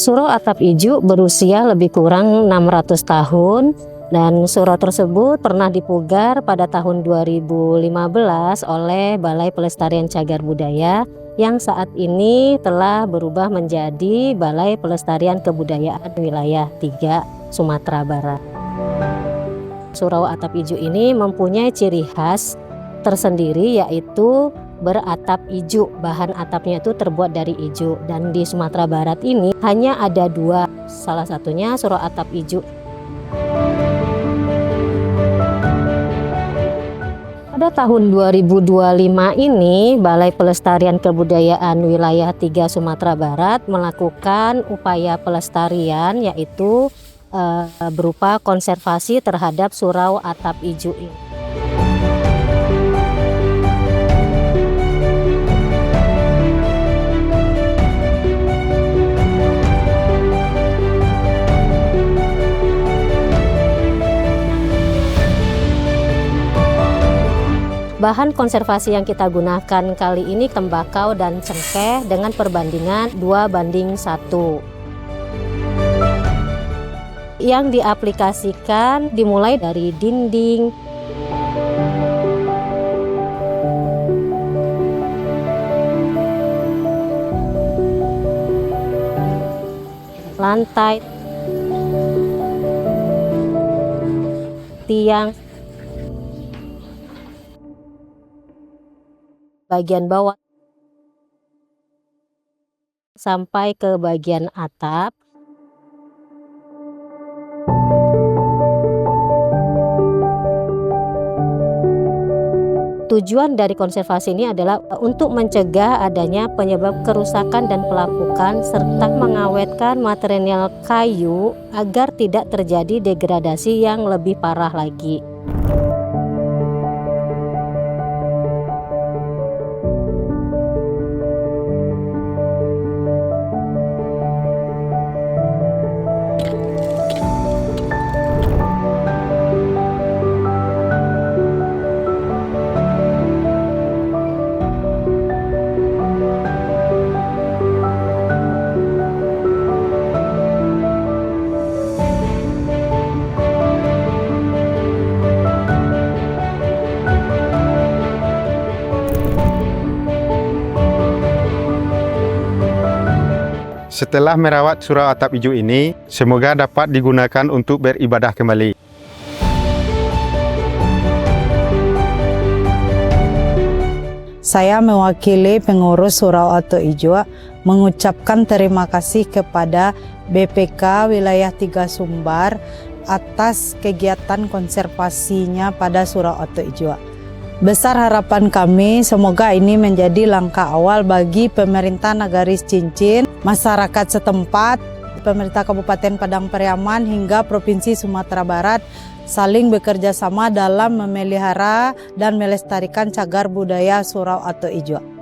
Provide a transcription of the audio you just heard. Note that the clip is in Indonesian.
Surau Atap Ijuk berusia lebih kurang 600 tahun dan surau tersebut pernah dipugar pada tahun 2015 oleh Balai Pelestarian Cagar Budaya yang saat ini telah berubah menjadi Balai Pelestarian Kebudayaan Wilayah 3 Sumatera Barat. Surau Atap Ijuk ini mempunyai ciri khas tersendiri yaitu beratap ijuk. Bahan atapnya itu terbuat dari ijuk, dan di Sumatera Barat ini hanya ada 2, salah satunya Surau Atap Ijuk. Pada tahun 2025 ini Balai Pelestarian Kebudayaan Wilayah 3 Sumatera Barat melakukan upaya pelestarian yaitu berupa konservasi terhadap Surau Atap Ijuk ini. Bahan konservasi yang kita gunakan kali ini tembakau dan cengkeh dengan perbandingan 2:1. Yang diaplikasikan dimulai dari dinding, lantai, tiang, bagian bawah sampai ke bagian atap. Tujuan dari konservasi ini adalah untuk mencegah adanya penyebab kerusakan dan pelapukan serta mengawetkan material kayu agar tidak terjadi degradasi yang lebih parah lagi. Setelah merawat Surau Atap Ijuk ini, semoga dapat digunakan untuk beribadah kembali. Saya mewakili pengurus Surau Atap Ijuk mengucapkan terima kasih kepada BPK Wilayah 3 Sumbar atas kegiatan konservasinya pada Surau Atap Ijuk. Besar harapan kami semoga ini menjadi langkah awal bagi pemerintah Nagaris Cincin, masyarakat setempat, pemerintah Kabupaten Padang Pariaman hingga Provinsi Sumatera Barat saling bekerja sama dalam memelihara dan melestarikan cagar budaya Surau Atap Ijuk.